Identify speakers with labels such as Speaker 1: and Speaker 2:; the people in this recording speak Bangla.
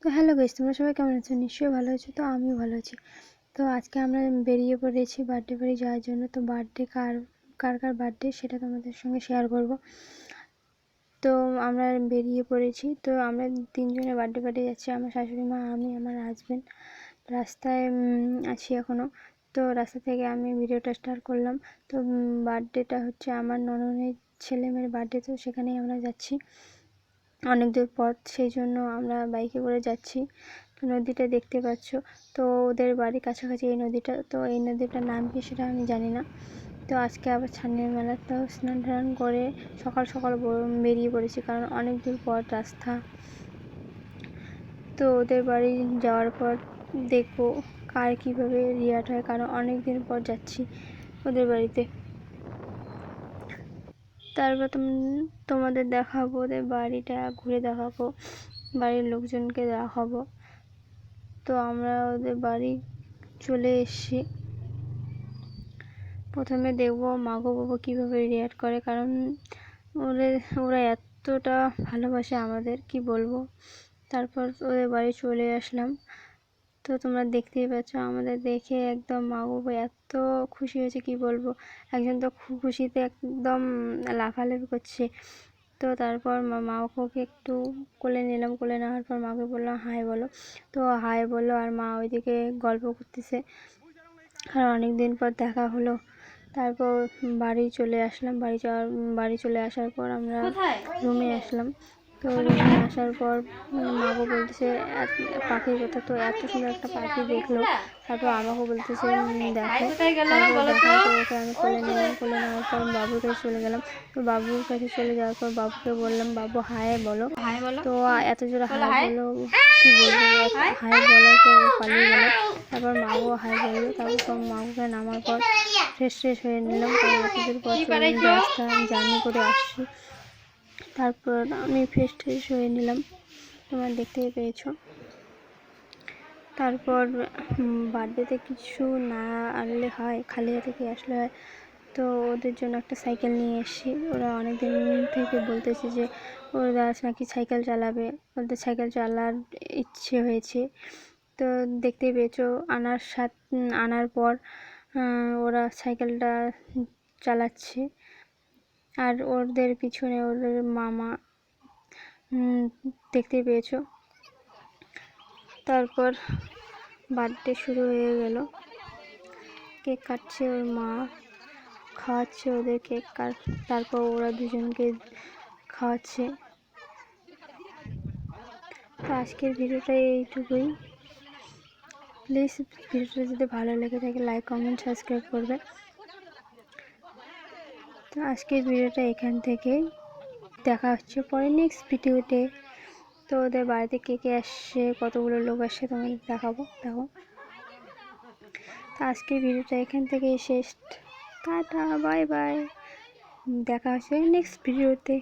Speaker 1: তো হ্যালো গাইস, তোমরা সবাই কেমন আছো? নিশ্চয়ই ভালো আছো। তো আমিও ভালো আছি। তো আজকে আমরা বেরিয়ে পড়েছি বার্থডে বাড়ি যাওয়ার জন্য। তো বার্থডে কার কার বার্থডে সেটা তোমাদের সঙ্গে শেয়ার করব। তো আমরা বেরিয়ে পড়েছি। তো আমরা তিনজনে বার্থডে বাড়ি যাচ্ছি, আমার শাশুড়ি মা, আমি, আমার হাজব্যান্ড। রাস্তায় আছি এখনও। তো রাস্তা থেকে আমি ভিডিওটা স্টার্ট করলাম। তো বার্থডেটা হচ্ছে আমার ননদের ছেলে মেয়ের বার্থডে, তো সেখানেই আমরা যাচ্ছি অনেক দূর পথ, সেই জন্য আমরা বাইকে করে যাচ্ছি। তো নদীটা দেখতে পাচ্ছ। তো ওদের বাড়ির কাছাকাছি এই নদীটা। তো এই নদীটার নাম কি সেটা আমি জানি না। তো আজকে আবার ছানের মেলা, তো স্নান টান করে সকাল সকাল বেরিয়ে পড়েছি, কারণ অনেক দূর পথ রাস্তা। তো ওদের বাড়ি যাওয়ার পর দেখবো কার কীভাবে রিয়াক্ট হয়, কারণ অনেক দিন পর যাচ্ছি ওদের বাড়িতে। তারপর তোমাদের দেখাবো ওদের বাড়িটা, ঘুরে দেখাবো, বাড়ির লোকজনকে দেখাবো। তো আমরা ওদের বাড়ি চলে এসেছি। প্রথমে দেখবো মাগো বাবা কীভাবে রিয়াক্ট করে, কারণ ওরা এতটা ভালোবাসে আমাদের, কি বলবো। তারপর ওদের বাড়ি চলে আসলাম। তো তোমরা দেখতেই পাচ্ছ, আমাদের দেখে একদম মা বাবা এত খুশি হয়েছে, কি বলবো। একজন তো খুশিতে একদম লাফালাফি করছে। তো তারপর মাকে একটু কোলে নিলাম, কোলে নেওয়ার পর মাকে বললাম হাই বলো। তো হাই বললো, আর মা ওইদিকে গল্প করতেছে, আর অনেক দিন পর দেখা হলো। তারপর বাড়ি চলে আসার পর আমরা রুমে আসলাম। তো রুমে আসার পর মাকে বলতেছে পাখির কথা। তো এত সুন্দর একটা পাখি দেখলো। তারপর আমাকে বলতেছে দেখো। তারপর দেখার পর ওকে আমি কোলে নিলাম, কোলে নেওয়ার পর বাবুর কাছে চলে গেলাম। তো বাবুর কাছে চলে যাওয়ার পর বাবুকে বললাম বাবু হাই বলো। তো এত জোরে হাই বলো, কি বলবো, হাই বলার পর পালিয়ে গেল। তারপর মাও হাই বললো। তারপর মাকে নামার পর ফ্রেশ হয়ে নিলাম, কারণ এতদূর পর রাস্তা জার্নি করে আসছি। তারপর আমি ফ্রেশ হয়ে নিলাম, তোমরা দেখতেই পেয়েছো। তারপর বার্থডেতে কিছু না আনলে হয়, খালি হাতে কি আসলে হয়। তো ওদের জন্য একটা সাইকেল নিয়ে এসেছি। ওরা অনেক দিন থেকে বলতেছে যে ওরা নাকি সাইকেল চালাবে, ওদের সাইকেল চালার ইচ্ছে হয়েছে। তো দেখতেই পেয়েছো, আনার পর ওরা সাইকেলটা চালাচ্ছে, আর ওদের পিছনে ওদের মামা, দেখতেই পেয়েছো। তারপর বার্থডে শুরু হয়ে গেল, কেক কাটছে ওর মা, খাওয়াচ্ছে ওদের কেক। তারপর ওরা দুজনকে খাওয়াচ্ছে। তো আজকের ভিডিওটা এইটুকুই। প্লিজ ভিডিওটা যদি ভালো লেগে থাকে লাইক, কমেন্ট, সাবস্ক্রাইব করবে। তো আজকের ভিডিওটা এখান থেকেই, দেখা হচ্ছে পরে নেক্সট ভিডিওতে। তো ওদের বাড়িতে কে কে আসছে, কতগুলো লোক আসছে তোমাদের দেখাবো, দেখো। তো আজকের ভিডিওটা এখান থেকেই শেষ। টাটা, বাই বাই, দেখা হচ্ছে নেক্সট ভিডিওতে।